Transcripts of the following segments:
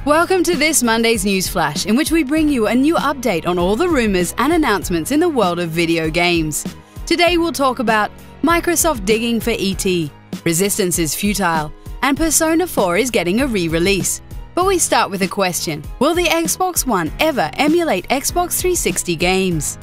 Welcome to this Monday's News Flash, in which we bring you a new update on all the rumours and announcements in the world of video games. Today we'll talk about Microsoft digging for ET, Resistance is futile, and Persona 4 is getting a re-release. But we start with a question: will the Xbox One ever emulate Xbox 360 games?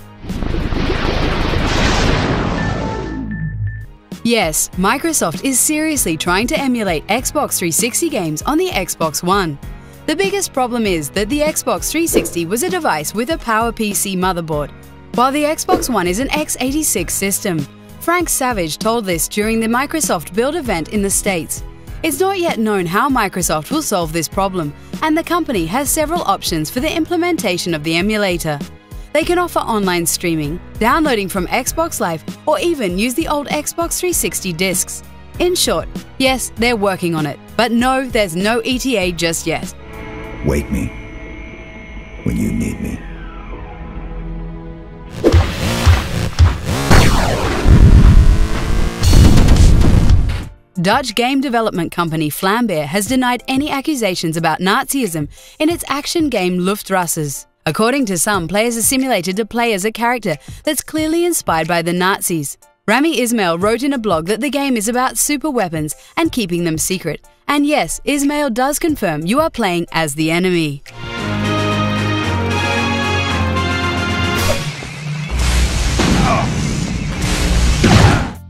Yes, Microsoft is seriously trying to emulate Xbox 360 games on the Xbox One. The biggest problem is that the Xbox 360 was a device with a PowerPC motherboard, while the Xbox One is an x86 system. Frank Savage told this during the Microsoft Build event in the States. It's not yet known how Microsoft will solve this problem, and the company has several options for the implementation of the emulator. They can offer online streaming, downloading from Xbox Live, or even use the old Xbox 360 discs. In short, yes, they're working on it, but no, there's no ETA just yet. Wake me when you need me. Dutch game development company Vlambeer has denied any accusations about Nazism in its action game Luftrausers. According to some, players are simulated to play as a character that's clearly inspired by the Nazis. Rami Ismail wrote in a blog that the game is about super weapons and keeping them secret. And yes, Ismail does confirm you are playing as the enemy.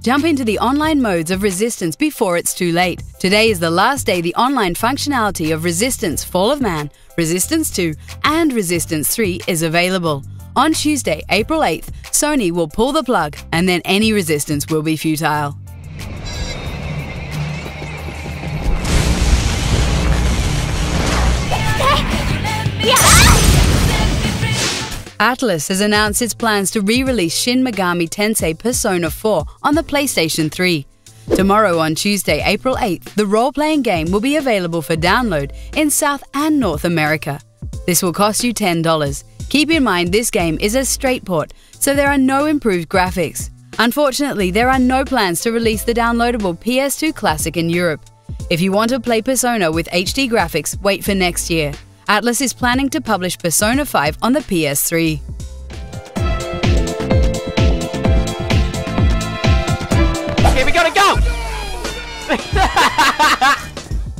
Jump into the online modes of Resistance before it's too late. Today is the last day the online functionality of Resistance Fall of Man, Resistance 2 and Resistance 3 is available. On Tuesday, April 8th, Sony will pull the plug and then any resistance will be futile. Atlus has announced its plans to re-release Shin Megami Tensei Persona 4 on the PlayStation 3. Tomorrow on Tuesday, April 8th, the role-playing game will be available for download in South and North America. This will cost you $10. Keep in mind this game is a straight port, so there are no improved graphics. Unfortunately, there are no plans to release the downloadable PS2 Classic in Europe. If you want to play Persona with HD graphics, wait for next year. Atlus is planning to publish Persona 5 on the PS3. Okay, we gotta go!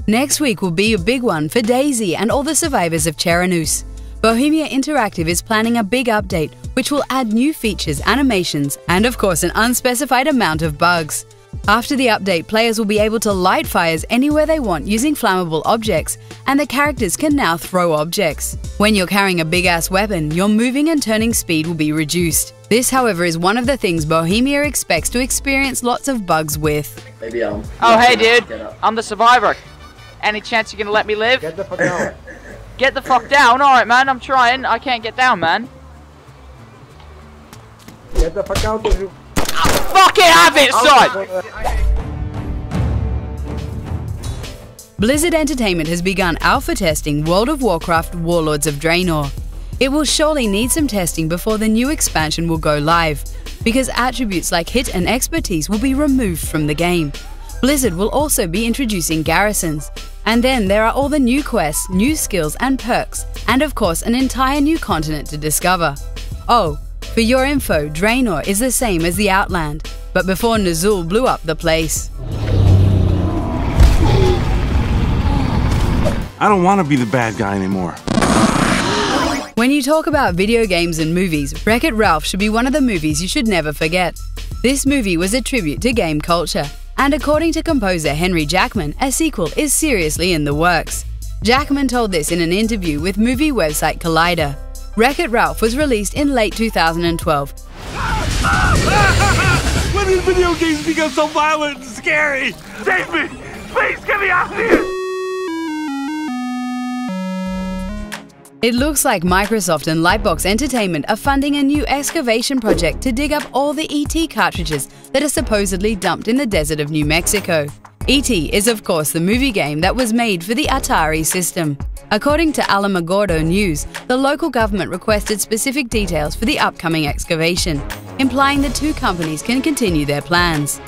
Next week will be a big one for DayZ and all the survivors of Cheranus. Bohemia Interactive is planning a big update, which will add new features, animations, and of course an unspecified amount of bugs. After the update, players will be able to light fires anywhere they want using flammable objects, and the characters can now throw objects. When you're carrying a big-ass weapon, your moving and turning speed will be reduced. This, however, is one of the things Bohemia expects to experience lots of bugs with. Maybe Oh, hey dude, I'm the survivor. Any chance you're gonna let me live? Get the fuck down. Get the fuck down? Alright man, I'm trying. I can't get down, man. Get the fuck out. Fucking have it, son! Blizzard Entertainment has begun alpha testing World of Warcraft Warlords of Draenor. It will surely need some testing before the new expansion will go live, because attributes like hit and expertise will be removed from the game. Blizzard will also be introducing garrisons. And then there are all the new quests, new skills and perks, and of course an entire new continent to discover. Oh, for your info, Draenor is the same as the Outland, but before Nazul blew up the place. I don't want to be the bad guy anymore. When you talk about video games and movies, Wreck-It Ralph should be one of the movies you should never forget. This movie was a tribute to game culture, and according to composer Henry Jackman, a sequel is seriously in the works. Jackman told this in an interview with movie website Collider. Wreck-It Ralph was released in late 2012. When did video games become so violent and scary? Save me! Please get me out of here! It looks like Microsoft and Lightbox Entertainment are funding a new excavation project to dig up all the ET cartridges that are supposedly dumped in the desert of New Mexico. E.T. is of course the movie game that was made for the Atari system. According to Alamogordo News, the local government requested specific details for the upcoming excavation, implying the two companies can continue their plans.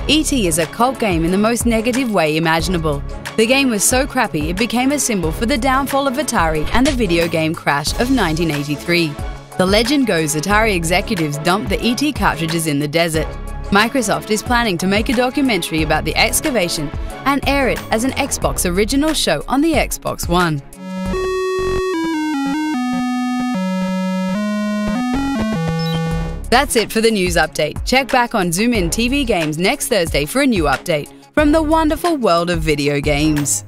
E.T. is a cult game in the most negative way imaginable. The game was so crappy it became a symbol for the downfall of Atari and the video game crash of 1983. The legend goes Atari executives dumped the E.T. cartridges in the desert. Microsoft is planning to make a documentary about the excavation and air it as an Xbox original show on the Xbox One. That's it for the news update. Check back on Zoomin TV Games next Thursday for a new update from the wonderful world of video games.